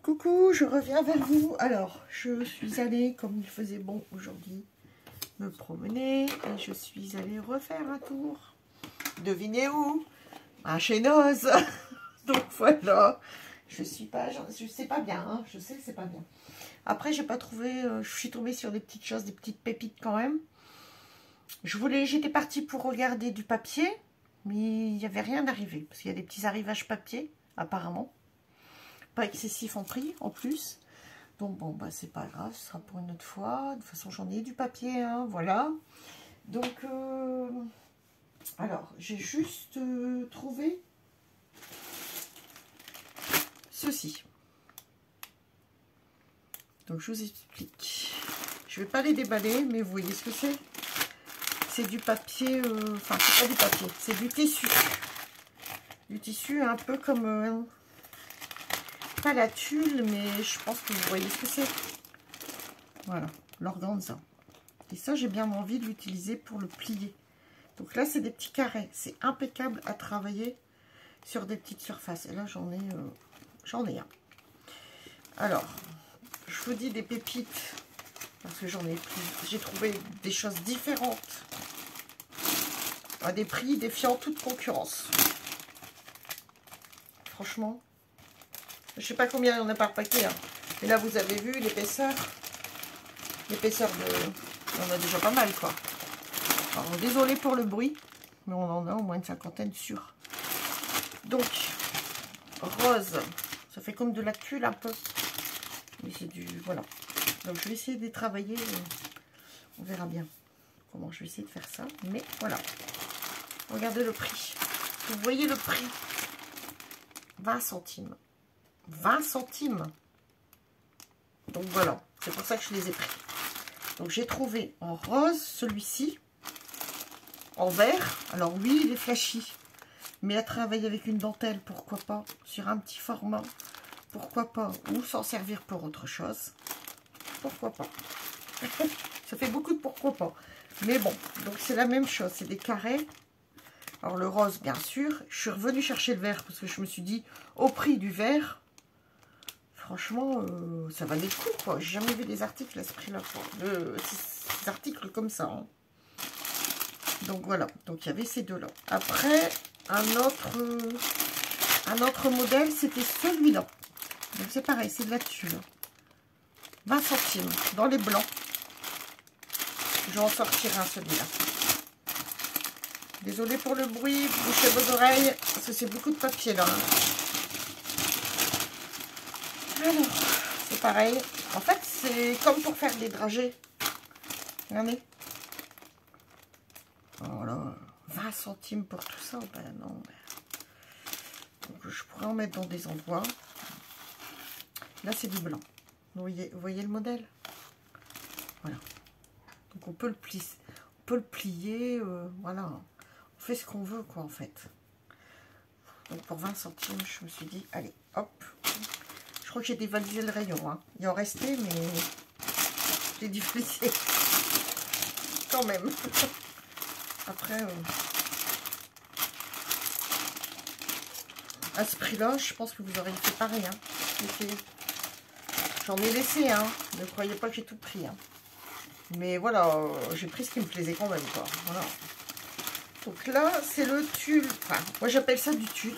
Coucou, je reviens vers vous. Alors, je suis allée, comme il faisait bon aujourd'hui, me promener et je suis allée refaire un tour. Devinez où? À chez Noz. Donc voilà, je sais pas bien, hein. Je sais que c'est pas bien. Après, j'ai pas trouvé, je suis tombée sur des petites choses, des petites pépites quand même. J'étais partie pour regarder du papier, mais il n'y avait rien d'arrivé parce qu'il y a des petits arrivages papier apparemment. Pas excessif en prix en plus. Donc bon, bah c'est pas grave, ce sera pour une autre fois. De toute façon, j'en ai du papier, hein, voilà. Donc, alors, j'ai juste trouvé ceci. Donc, je vous explique. Je vais pas les déballer, mais vous voyez ce que c'est. C'est du papier, enfin, c'est pas du papier, c'est du tissu. Du tissu un peu comme... pas la tulle, mais je pense que vous voyez ce que c'est. Voilà, l'organza. Et ça, j'ai bien envie de l'utiliser pour le plier. Donc là, c'est des petits carrés. C'est impeccable à travailler sur des petites surfaces. Et là, j'en ai un. Alors, je vous dis des pépites, parce que j'en ai plus. J'ai trouvé des choses différentes, à des prix défiant toute concurrence. Franchement, je sais pas combien il y en a par paquet, hein. Mais là, vous avez vu l'épaisseur. L'épaisseur de... On a déjà pas mal, quoi. Alors, désolé pour le bruit, mais on en a au moins une cinquantaine sur. Donc, rose. Ça fait comme de la tulle un peu. Mais c'est du... Voilà. Donc, je vais essayer de les travailler. On verra bien comment je vais essayer de faire ça. Mais voilà. Regardez le prix. Vous voyez le prix. 20 centimes. 20 centimes. Donc voilà, c'est pour ça que je les ai pris. Donc j'ai trouvé en rose celui-ci, en vert. Alors oui, il est flashy, mais à travailler avec une dentelle, pourquoi pas, sur un petit format, pourquoi pas, ou s'en servir pour autre chose, pourquoi pas. Ça fait beaucoup de pourquoi pas. Mais bon, donc c'est la même chose, c'est des carrés. Alors le rose, bien sûr. Je suis revenue chercher le vert parce que je me suis dit, au prix du vert, franchement, ça valait le coup, quoi. J'ai jamais vu des articles à ce prix-là, des articles comme ça, hein. Donc voilà. Donc il y avait ces deux-là. Après, un autre modèle, c'était celui-là. Donc c'est pareil, c'est de la tulle. 20 centimes dans les blancs. Je vais en sortir un, celui-là. Désolée pour le bruit, bouchez vos oreilles, parce que c'est beaucoup de papier là, hein. Alors, c'est pareil. En fait, c'est comme pour faire des dragées. Regardez. Voilà. 20 centimes pour tout ça. Ben non. Donc, je pourrais en mettre dans des endroits. Là, c'est du blanc. Vous voyez le modèle? Voilà. Donc, on peut le plier. On peut le plier. Voilà. On fait ce qu'on veut, quoi, en fait. Donc, pour 20 centimes, je me suis dit, allez, hop. Je crois que j'ai dévalisé le rayon, hein. Il en restait, mais j'ai dévalisé quand même. Après, à ce prix-là, je pense que vous auriez fait pareil, hein. J'en ai laissé, hein. Ne croyez pas que j'ai tout pris, hein. Mais voilà, j'ai pris ce qui me plaisait quand même, quoi. Voilà. Donc là, c'est le tulle. Enfin, moi j'appelle ça du tulle.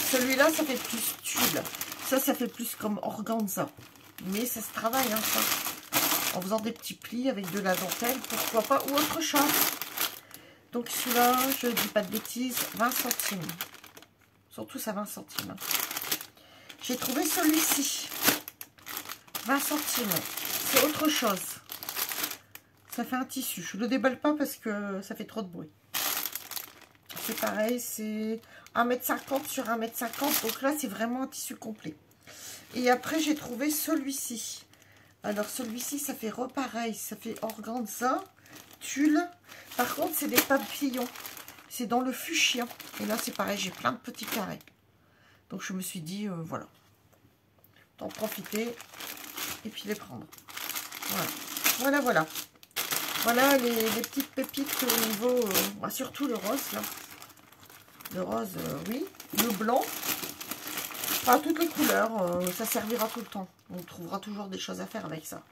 Celui-là, ça fait plus tulle. Ça fait plus comme organza. Mais ça se travaille, hein, ça. En faisant des petits plis avec de la dentelle, pourquoi pas, ou autre chose. Donc celui-là, je ne dis pas de bêtises, 20 centimes. Surtout ça, 20 centimes. J'ai trouvé celui-ci. 20 centimes. C'est autre chose. Ça fait un tissu. Je ne le déballe pas parce que ça fait trop de bruit. C'est pareil, c'est 1,50 m sur 1,50 m. Donc là, c'est vraiment un tissu complet. Et après, j'ai trouvé celui-ci. Alors, celui-ci, ça fait repareil. Ça fait organza, tulle. Par contre, c'est des papillons. C'est dans le fuchsia. Et là, c'est pareil, j'ai plein de petits carrés. Donc, je me suis dit, voilà. D'en profiter et puis les prendre. Voilà. Voilà, voilà. Voilà les petites pépites au niveau... surtout le rose, là. Le rose, oui. Le blanc. Enfin, toutes les couleurs, ça servira tout le temps. On trouvera toujours des choses à faire avec ça.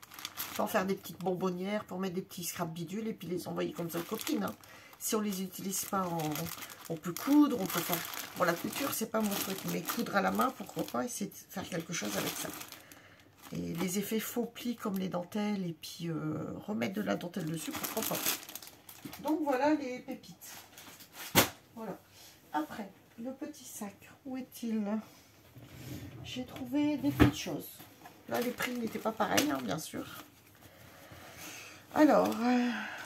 On peut en faire des petites bonbonnières pour mettre des petits scraps bidules et puis les envoyer comme ça aux copines. Hein. Si on les utilise pas, on peut coudre, on peut faire... Bon, la couture, c'est pas mon truc, mais coudre à la main, pourquoi pas, essayer de faire quelque chose avec ça. Et les effets faux plis comme les dentelles, et puis remettre de la dentelle dessus, pourquoi pas. Donc voilà les pépites. Voilà. Après, le petit sac, où est-il? J'ai trouvé des petites choses. Là, les prix n'étaient pas pareils, hein, bien sûr. Alors,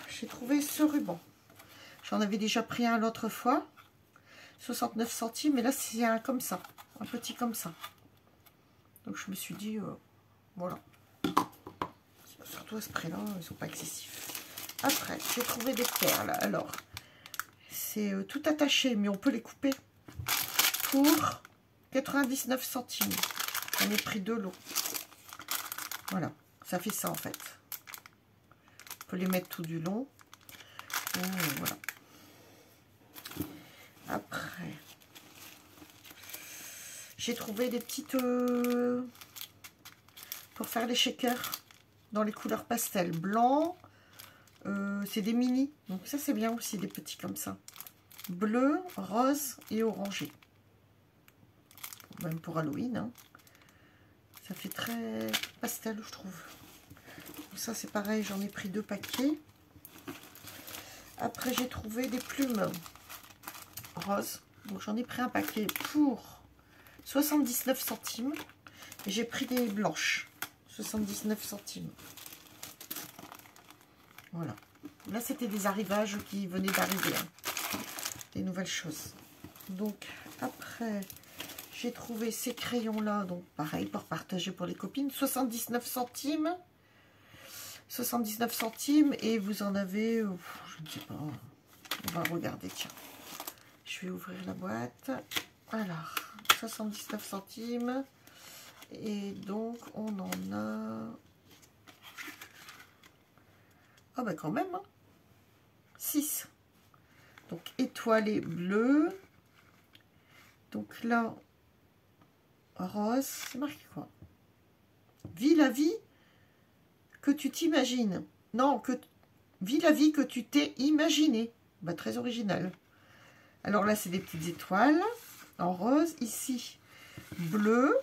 j'ai trouvé ce ruban. J'en avais déjà pris un l'autre fois. 69 centimes, et là, c'est un comme ça. Un petit comme ça. Donc, je me suis dit, voilà. Surtout à ce prix-là, ils ne sont pas excessifs. Après, j'ai trouvé des perles. Alors, c'est tout attaché, mais on peut les couper pour 99 centimes. J'en ai pris 2 lots. Voilà, ça fait ça en fait. On peut les mettre tout du long. Voilà. Après, j'ai trouvé des petites... pour faire les shakers dans les couleurs pastel. Blanc, c'est des mini. Donc ça c'est bien aussi, des petits comme ça. Bleu, rose et orangé. Même pour Halloween. Hein. Ça fait très pastel, je trouve. Donc ça c'est pareil, j'en ai pris 2 paquets. Après j'ai trouvé des plumes roses. Donc j'en ai pris un paquet pour 79 centimes. Et j'ai pris des blanches. 79 centimes. Voilà. Là c'était des arrivages qui venaient d'arriver. Hein. Des nouvelles choses. Donc après... J'ai trouvé ces crayons-là, donc pareil, pour partager pour les copines. 79 centimes. 79 centimes. Et vous en avez, je ne sais pas. On va regarder, tiens. Je vais ouvrir la boîte. Alors, 79 centimes. Et donc, on en a... Ah ben quand même, hein. 6. Donc, étoilé bleu. Donc là... Rose, c'est marqué quoi? Vis la vie que tu t'imagines. Non, vis la vie que tu t'es imaginé. Bah, très original. Alors là, c'est des petites étoiles en rose. Ici, bleu.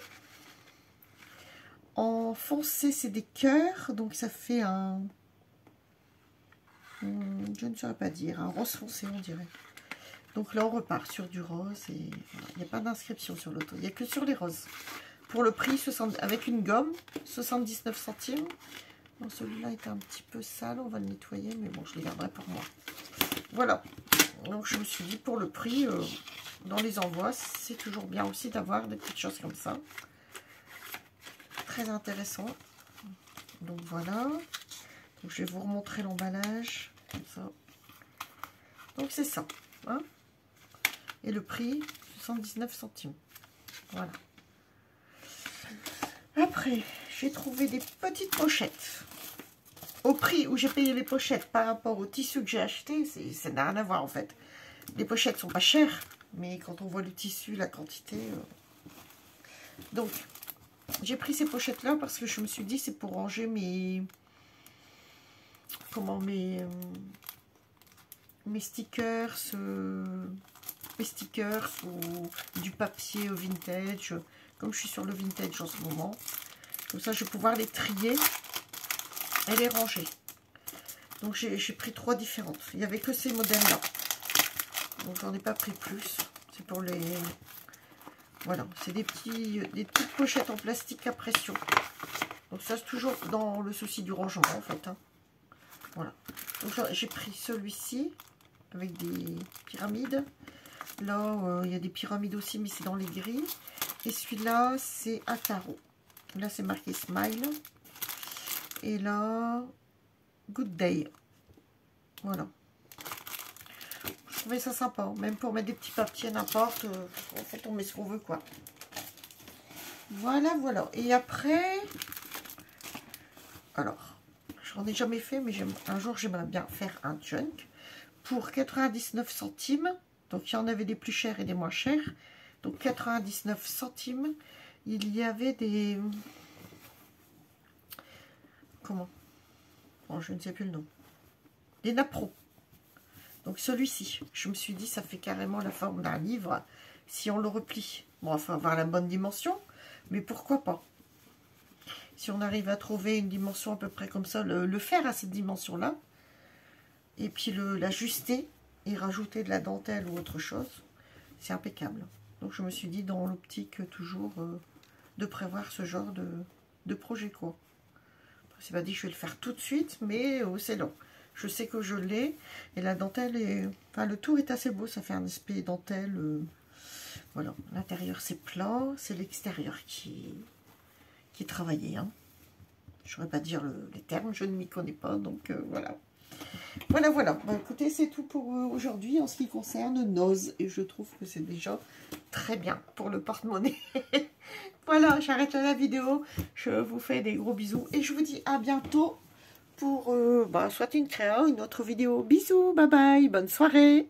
En foncé, c'est des cœurs. Donc ça fait un... je ne saurais pas dire. Un rose foncé, on dirait. Donc là, on repart sur du rose et voilà. Il n'y a pas d'inscription sur l'auto. Il n'y a que sur les roses. Pour le prix, 60, avec une gomme, 79 centimes. Bon, celui-là est un petit peu sale. On va le nettoyer, mais bon, je les garderai pour moi. Voilà. Donc, je me suis dit, pour le prix, dans les envois, c'est toujours bien aussi d'avoir des petites choses comme ça. Très intéressant. Donc, voilà. Donc, je vais vous remontrer l'emballage. Comme ça. Donc, c'est ça. Hein? Et le prix, 79 centimes. Voilà. Après, j'ai trouvé des petites pochettes. Au prix où j'ai payé les pochettes par rapport au tissu que j'ai acheté, ça n'a rien à voir en fait. Les pochettes sont pas chères, mais quand on voit le tissu, la quantité... Donc, j'ai pris ces pochettes-là parce que je me suis dit c'est pour ranger mes... Comment, mes stickers... mes stickers ou du papier au vintage. Comme je suis sur le vintage en ce moment. Comme ça, je vais pouvoir les trier et les ranger. Donc, j'ai pris 3 différentes. Il n'y avait que ces modèles-là. Donc, j'en ai pas pris plus. C'est pour les... Voilà, c'est des petites pochettes en plastique à pression. Donc, ça, c'est toujours dans le souci du rangement, en fait. Hein. Voilà. Donc, j'ai pris celui-ci avec des pyramides. Là, il y a des pyramides aussi, mais c'est dans les gris. Et celui-là, c'est un carreau. Là, c'est marqué Smile. Et là, Good Day. Voilà. Je trouvais ça sympa. Même pour mettre des petits papiers, n'importe. En fait, on met ce qu'on veut, quoi. Voilà, voilà. Et après... Alors, j'en ai jamais fait, mais un jour, j'aimerais bien faire un junk. Pour 99 centimes. Donc, il y en avait des plus chers et des moins chers. donc 99 centimes. Il y avait des... Comment? Oh, je ne sais plus le nom. Des napperos. Donc celui-ci, je me suis dit, ça fait carrément la forme d'un livre si on le replie. Bon, il faut avoir la bonne dimension, mais pourquoi pas? Si on arrive à trouver une dimension à peu près comme ça, le faire à cette dimension-là, et puis l'ajuster et rajouter de la dentelle ou autre chose, c'est impeccable. Donc je me suis dit, dans l'optique toujours de prévoir ce genre de projet, quoi. C'est pas dit que je vais le faire tout de suite, mais c'est long. Je sais que je l'ai, et la dentelle est... Enfin, le tour est assez beau, ça fait un espèce dentelle. Voilà, l'intérieur c'est plat, c'est l'extérieur qui est travaillé. Hein. Je ne saurais pas dire les termes, je ne m'y connais pas, donc voilà. Voilà. Bon, écoutez, c'est tout pour aujourd'hui en ce qui concerne Nose, et je trouve que c'est déjà très bien pour le porte-monnaie. Voilà, j'arrête là la vidéo. Je vous fais des gros bisous et je vous dis à bientôt pour soit une créa, une autre vidéo. Bisous, bye bye, bonne soirée.